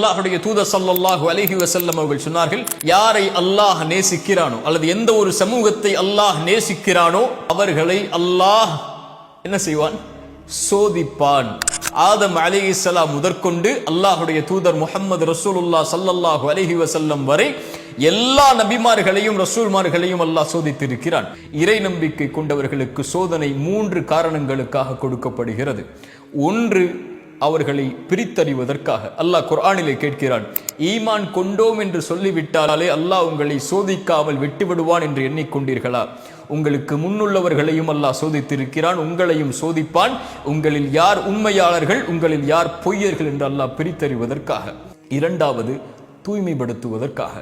அல்லாஹ்வுடைய தூதர் ஸல்லல்லாஹு அலைஹி வஸல்லம் அவர்கள் சொன்னார்கள், யாரை அல்லாஹ் நேசிக்கிறானோ அல்லது எந்த ஒரு சமூகத்தை அல்லாஹ் நேசிக்கிறானோ அவர்களை அல்லாஹ் என்ன செய்வான்? சோதிப்பான். ஆதம் அலைஹிஸ்ஸலாம் முதற்கொண்டு அல்லாஹ்வுடைய தூதர் முஹம்மது ரசூலுல்லாஹ் ஸல்லல்லாஹு அலைஹி வஸல்லம் வரை எல்லா நபிமார்களையும் ரசூல்மார்களையும் அல்லாஹ் சோதித்திருக்கிறான். இறை நம்பிக்கை கொண்டவர்களுக்கு சோதனை 3 காரணங்களுக்காக கொடுக்கப்படுகிறது. ஒன்று, அவர்களை பிரித்தறிவதற்காக. அல்லாஹ் குர்ஆனிலே கேட்கிறான், ஈமான் கொண்டோம் என்று சொல்லிவிட்டாலே அல்லாஹ் உங்களை சோதிக்காமல் விட்டுவிடுவான் என்று எண்ணிக்கொண்டீர்களா? உங்களுக்கு முன்னுள்ளவர்களையும் அல்லாஹ் சோதித்திருக்கிறான், உங்களையும் சோதிப்பான். உங்களில் யார் உண்மையாளர்கள், உங்களில் யார் பொய்யர்கள் என்று அல்லாஹ் பிரித்தறிவதற்காக. இரண்டாவது, தூய்மைப்படுத்துவதற்காக.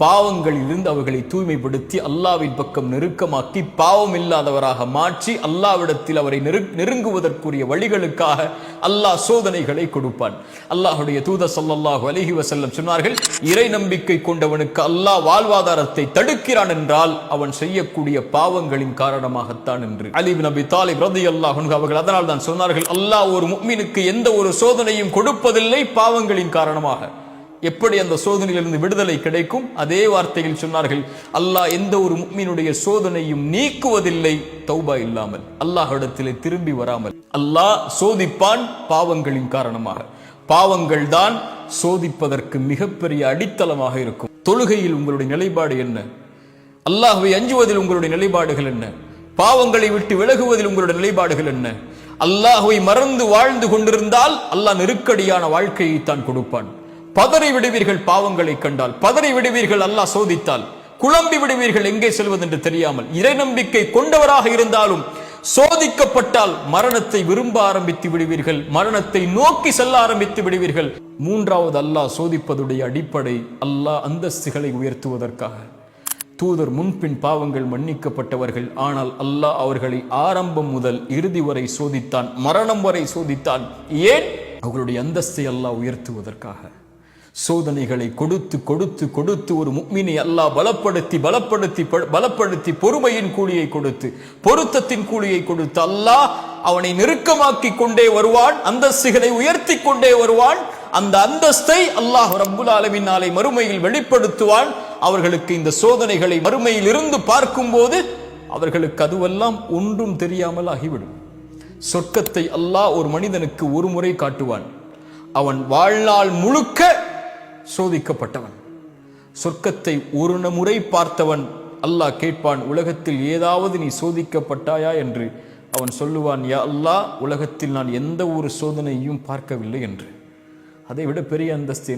பாவங்களிலிருந்து அவர்களை தூய்மைப்படுத்தி அல்லாஹ்வின் பக்கம் நெருக்கமாக்கி பாவம் இல்லாதவராக மாற்றி அல்லாஹ்விடத்தில் அவரை நெருங்குவதற்குரிய வழிகளுக்காக அல்லாஹ் சோதனைகளை கொடுப்பான். அல்லாஹ்வுடைய தூதர் ஸல்லல்லாஹு அலைஹி வஸல்லம் சொன்னார்கள், இறை நம்பிக்கை கொண்டவனுக்கு அல்லாஹ் வாழ்வாதாரத்தை தடுக்கிறான் என்றால் அவன் செய்யக்கூடிய பாவங்களின் காரணமாகத்தான் என்று. அலி இப்னு அபி தாலிப் ரலியல்லாஹு அன்ஹு அவர்கள் அதனால் தான் சொன்னார்கள், அல்லாஹ் ஒரு முஃமினுக்கு எந்த ஒரு சோதனையும் கொடுப்பதில்லை பாவங்களின் காரணமாக. எப்படி அந்த சோதனையிலிருந்து விடுதலை கிடைக்கும்? அதே வார்த்தையில் சொன்னார்கள், அல்லாஹ் எந்த ஒரு முஃமினுடைய சோதனையும் நீக்குவதில்லை தௌபா இல்லாமல், அல்லாஹ்விடத்திலே திரும்பி வராமல். அல்லாஹ் சோதிப்பான் பாவங்களின் காரணமாக. பாவங்கள் தான் சோதிப்பதற்கு மிகப்பெரிய அடித்தளமாக இருக்கும். தொழுகையில் உங்களுடைய நிலைப்பாடு என்ன? அல்லாஹ்வை அஞ்சுவதில் உங்களுடைய நிலைப்பாடுகள் என்ன? பாவங்களை விட்டு விலகுவதில் உங்களுடைய நிலைப்பாடுகள் என்ன? அல்லாஹ்வை மறந்து வாழ்ந்து கொண்டிருந்தால் அல்லாஹ் நெருக்கடியான வாழ்க்கையை தான் கொடுப்பான். பதறி விடுவீர்கள் பாவங்களை கண்டால், பதறி விடுவீர்கள் அல்லாஹ் சோதித்தால், குழம்பி விடுவீர்கள் எங்கே செல்வது என்று தெரியாமல். இறை நம்பிக்கை கொண்டவராக இருந்தாலும் சோதிக்கப்பட்டால் மரணத்தை விரும்ப ஆரம்பித்து விடுவீர்கள், மரணத்தை நோக்கி செல்ல ஆரம்பித்து விடுவீர்கள். மூன்றாவது, அல்லாஹ் சோதிப்பதுடைய அடிப்படை அல்லாஹ் அந்தஸ்துகளை உயர்த்துவதற்காக. தூதர் முன்பின் பாவங்கள் மன்னிக்கப்பட்டவர்கள், ஆனால் அல்லாஹ் அவர்களை ஆரம்பம் முதல் இறுதி வரை சோதித்தான், மரணம் வரை சோதித்தான். ஏன்? அவர்களுடைய அந்தஸ்தை அல்லாஹ் உயர்த்துவதற்காக. சோதனைகளை கொடுத்து கொடுத்து கொடுத்து ஒரு முஃமினை அல்லாஹ் பலப்படுத்தி பலப்படுத்தி பலப்படுத்தி பொறுமையின் கூலியை கொடுத்து பொருத்தத்தின் கூலியை கொடுத்து அல்லாஹ் அவனை நெருக்கமாக்கி கொண்டே வருவான், அந்தஸ்துகளை உயர்த்தி கொண்டே வருவான். அந்த அந்தஸ்தை அல்லாஹ் ரப்புல் ஆலமீன் நாளை மறுமையில் வெளிப்படுத்துவான். அவர்களுக்கு இந்த சோதனைகளை மறுமையில் இருந்து பார்க்கும் போது அவர்களுக்கு அதுவெல்லாம் ஒன்றும் தெரியாமல் ஆகிவிடும். சொர்க்கத்தை அல்லாஹ் ஒரு மனிதனுக்கு ஒரு முறை காட்டுவான், அவன் வாழ்நாள் முழுக்க சோதிக்கப்பட்டவன். சொர்க்கத்தை ஒரு முறை பார்த்தவன் அல்லாஹ் கேட்பான், உலகத்தில் ஏதாவது நீ சோதிக்கப்பட்டாயா என்று. அவன் சொல்லுவான், யா அல்லாஹ், உலகத்தில் நான் எந்த ஒரு சோதனையும் பார்க்கவில்லை என்று. அதை விட பெரிய அந்தஸ்து